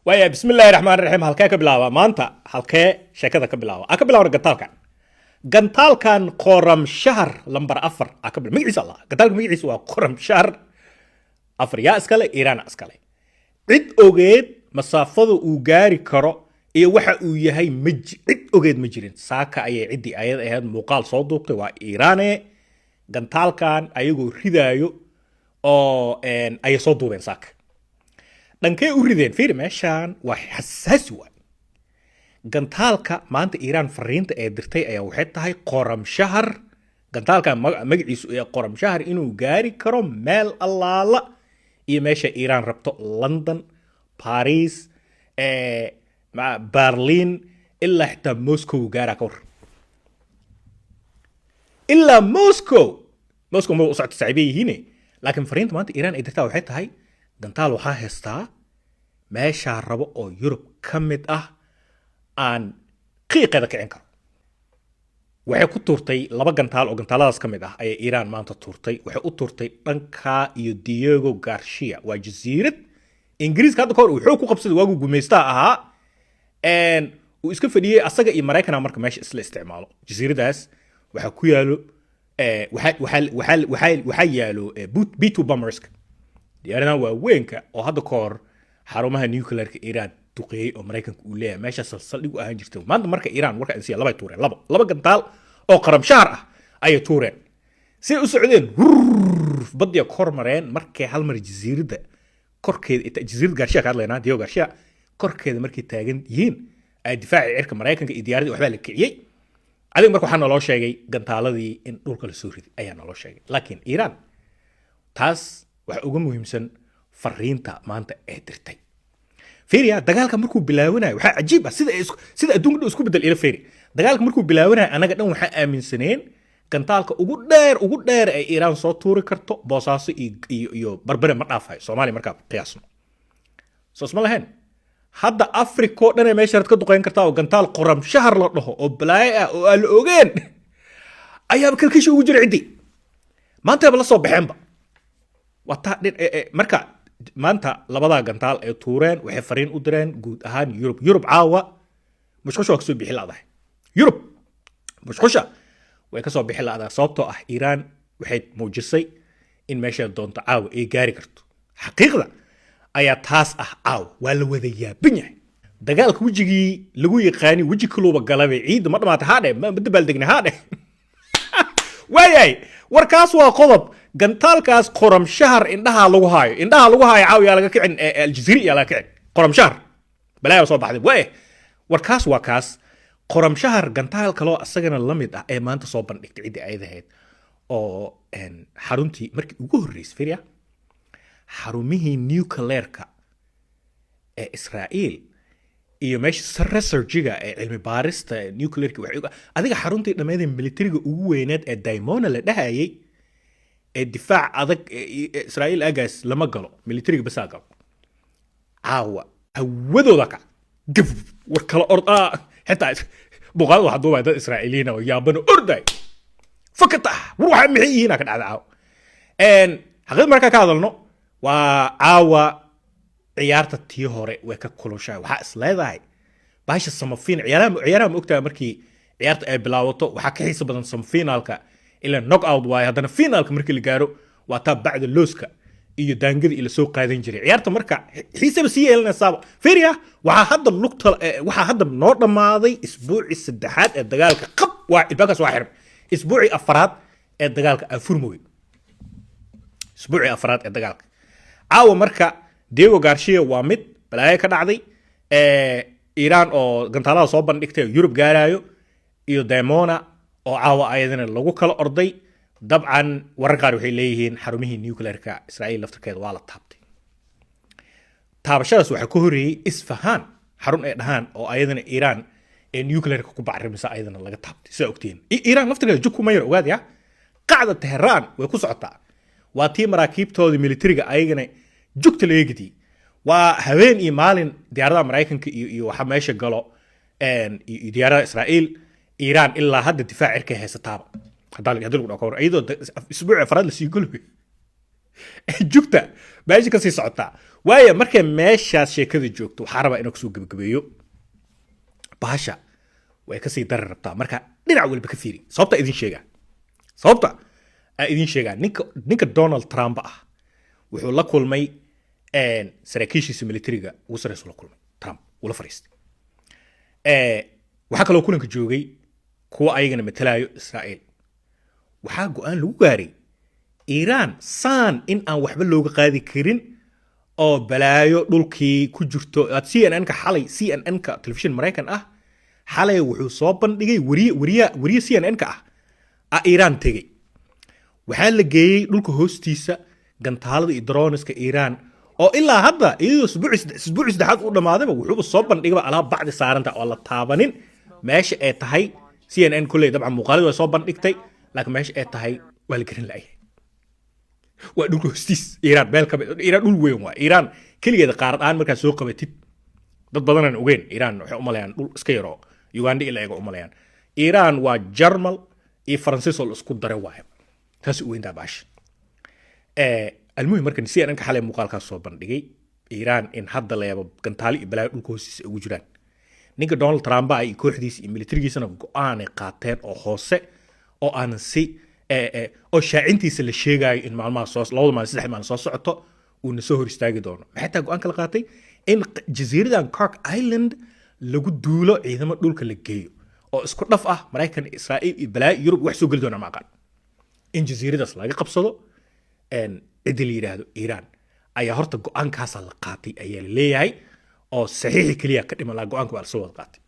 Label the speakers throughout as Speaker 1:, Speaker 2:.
Speaker 1: ويا بسم الله الرحمن الرحيم halkee ka bilaaba maanta halkee sheekada ka bilaaba ka bilaabna gantaalkan qoram shahr lambar 4 ka bilaab magaciisa Allah gantaalka magaciisa waa qoram shahr afar yaa iskale Iran iskale cid ogeed masaafada uu gaari karo iyo waxa uu yahay cid ogeed ma jirin saaka ayay cidii ayad ahayd muuqaal soo duubtay waa Iran gantaalkan ayagoo ridaayo oo ay soo duubeen saaka dhankay u rideen fiir meeshaan waa xasaasi waay gantaalka maanta Iran fariinta ee dirtay ayaa waxay tahay qoram shahr gantaalka magaciisu ee qoram shahr inuu gaari karo meel allaala iyo meesha Iran rabto London Paris Berlin ilaa xitaa Moscow gaara kor ilaa Moscow ma u socod saaciibihiin laakiin fariinta maanta Iran ay dirtay waxay tahay gantaal waxaa heystaa meesha rabo oo Yurub ka mid ah aan qiiqada kicin karo waxay ku tuurtay laba gantaal oo gantaaladaas ka mid ah ay Iran maanta tuurtay waxay u tuurtay dhanka iyo Diego Garcia waa jasiirad Ingiriiska hadda kor wuxuu ku qabsaday waagu gumeystaa ahaa uu iska fadhiyay asaga iyo Mareykanka marka meesha isla isticmaalo jasiiradaas waxa ku yaalo waxa yaalo B2 bombers diyaaradaha waaweynka oo hadda koor xarumaha nuclearka Iran duqeeyay oo Mareykanka uu leeyahay meesha saldhig u ahaan jirtay maanta marka Iran warka insiya laba tuureen laba gantaal oo qaram shahr ah ay tuureen si u socdeen badiya kormareen markay hal mar jasiirada korkeeda jasiirada Garcia ka hadlayna Diego Garcia korkeeda markay taagan yihiin ay difaaci cirka Mareykanka iyo diyaaradii waxba la kiciyay adiga marka waxaa naloo sheegay gantaaladii in dhulka la soo riday ayaa naloo sheegay laakiin Iran taas waxa ugu muhiimsan fariinta maanta ee dirtay fiiriya dagaalka markuu bilaawanayo waxa cajiib ah sida adduunka isku bedel ila fiiri dagaalka markuu bilaawanayo anaga dhan waxa aaminsaneen gantaalka ugu dheer ee Iran soo tuuri karto boosaaso iyo barbare ma dhaafayo Soomaaliya marka qiyaasno soo isma lahayn hadda Afrika oo dhan ay meesha ka duqeyn kartaa oo gantaal qoram shahr la dhaho oo balaay ah oo aan la ogeyn ayaa kalkiisha ugu jira cidii maanta ba la soo baxeenba wata marka maanta labada gantaal ee tuureen waxay fariin u direen guud ahaan Yurub caawa mushqusha ka soo bixi laadahay Yurub mushqusha way ka soo bixi laadahay sababtoo ah Iran waxay muujisay in meesha doonto caawa ay gaari karto xaqiiqda ayaa taas ah caawa waa la wada yaabin yahay dagaalka wajigii lagu yaqaani waji kaluba galabay ciid ma dhamaatay haadhe ma dabaal degna haadhe waayay warkaas waa qodob gantaalkaas qoram shahr indhaha lagu haayo caawiya laga kicin aljazeera laga kicin qoram shahr balaa soo baxday way warkaas waa kaas qoram shahr gantaal kale oo asagana la mid ah ee maanta soo bandhigtay cidii ay ahayd oo xaruntii markii ugu horeysay fiiriya xarumihii nuclearka ee Israa'iil iyo meesha researchiga ee cilmi baarista nuclearka adiga xaruntii dhameeyay militariga ugu weyneed ee Daimona la dhahayay ee difaac adag Israa'iil agaas lama galo militariga bas galo caawa awadooda ka gab war kala orda xitaa buqaad waxa duubay dad Israa'iiliina oo yaabana orday fakata war waxa mixiina ka dhacdaa xaqad marka ka hadalno waa caawa ciyaarta tii hore way ka kulushay waxa isleedahay baasha samafiin ciyaaraha ma ogtaa markii ciyaarta ay bilaawato waxa ka xiiso badan semifinalka ila knockout waay hadana finalka markii la gaaro waa taa bacda looska iyo daangada ila soo qaadan jiray ciyaarta marka xiisaba sii yeelanaysaa fiiriya waxa hadda noo dhamaaday isbuuci saddexaad ee dagaalka qab waa ilbaakaas waa xirm isbuuci afraad ee dagaalka afurmooy isbuuci afraad ee dagaalka caawa marka Diego Garcia waa mid balaayo ka dhacday Iran oo gantaalada soo bandhigtay Yurub gaarayo iyo Daimona oo caawa ayadana lagu kala orday dabcan warar qaar waxay leeyihiin xarumihii nuclearka Israa'iil laftirkeeda waa la taabtay taabashadaas waxa ka horeeyay Isfahan xarun ay dhahaan oo ayadana Iran ee nuclearka ku bacrimisa ayadana laga taabtay sida ogtiin Iran laftirkeeda jug kuma yar ogaad ya qacda Tehran way ku socotaa waa tii maraakiibtooda militariga ayagana jugta la eegdi waa habeen iyo maalin diyaaradaha Mareykanka iyo waxa meesha galo diyaaradaha Israa'iil Iran ilaa hadda difaac cirka heysataaba hadaa lagu dhakoor ayadoo isbuuc afraad la sii gulbay jugta meesha ka sii socotaa وايا markay meeshaas sheekada joogto waxaa rabaa inuu kusoo gabagabeeyo bahasha way ka sii darar rabtaa marka dhinac walba ka fiiri sababta idin sheegaa ninka Donald Trump ah wuxuu la kulmay saraakiishiisa militariga ugu sareysa la kulmay Trump wala fariistay waxaa kaloo kulanka joogay kuwa ayagana matalaayo Israa'iil waxaa go'aan lagu gaaray Iran saan in aan waxba looga qaadi karin oo balaayo dhulkii ku jirto CNN-ka xalay CNN-ka television Mareykan ah xalay wuxuu soo bandhigay wariye CNN-ka ah Iran tegay waxaa la geeyay dhulka hoostiisa gantaalada iyo droneska Iran oo ilaa hadda iyadoo isbuuc saddexaad u dhamaadaba wuxuu soo bandhigay alaab bacdi saaranta oo la taabanin meesha ay tahay CNN kulay dabcan muuqaalada way soo bandhigtay laakiin meesha ay tahay waa la garin laayay waa dhulka hoostiis Iran Iran dhul weyn waa Iran kaligeeda qaarad aan markaa soo qabatid dad badan aan ogeyn Iran waxay u maleeyaan dhul iska yaro Uganda ilaa iyaga u maleeyaan Iran waa Jarmal iyo Faransiis oo isku daray waay taas u weyn daabash المهم markan CNN ka xalay muuqaalkaas soo bandhigay Iran in hadda leebo gantaali iyo balaa dhulka hoostiisa ugu jiraan ninka Donald Trump ay kooxdiisa iyo militarigiisana go'aan ay qaateen oo hoose oo aan si oo shaacintiisa la sheegayo in maalmaha soo labada maalin saddex maalin soo socoto uu soo hor istaagi doono maxay taa go'aan kala qaatay in jasiiradan Kirk Island lagu duulo ciidamo dhulka la geeyo oo isku dhaf ah Mareykan Israa'iil iyo balaa Yurub wax soo gali doona ma aqaan in jasiiradaas laga qabsado cidii la yiraahdo Iran ayaa horta go'aankaas la qaatay ayaa leeyahay oo saxiix kaliya ka dhiman la go'aanka waa soo wada qaatay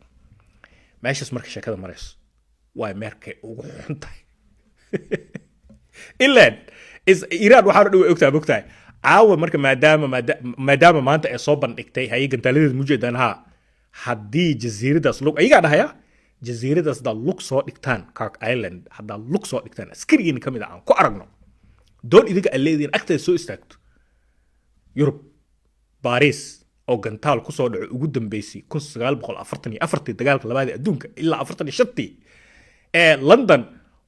Speaker 1: meeshaas marka sheekada marayso way markay ugu xuntahay ilaan Iran waxa uu ogtahay caawa marka maadaama maanta ay soo bandhigtay hay gantaalada mujeedanaha haddii jasiiradaas lug ayaga dhahaya jasiiradaas da lug soo dhigtaan Kirk Island hadda lug soo dhigtaan askariin kamid ah aan ku aragno doon idiga aleedin agtay soo istaagto Yurub Paris oo gantaal ku soo dhaco ugu dambeysay 1944 dagaalka labaad ee adduunka ilaa 45 London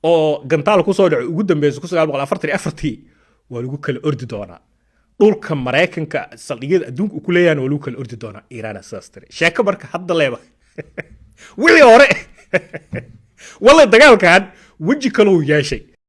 Speaker 1: oo gantaal ku soo dhaco ugu dambeysay 1944 waa lagu kala ordi doonaa dhulka Mareykanka saldhigyada adduunka ku leeyaan waa lagu kala ordi doonaa Iran asaastare sheeko marka hadda leeba wixii hore wala dagaalkan waji kale uu yeeshay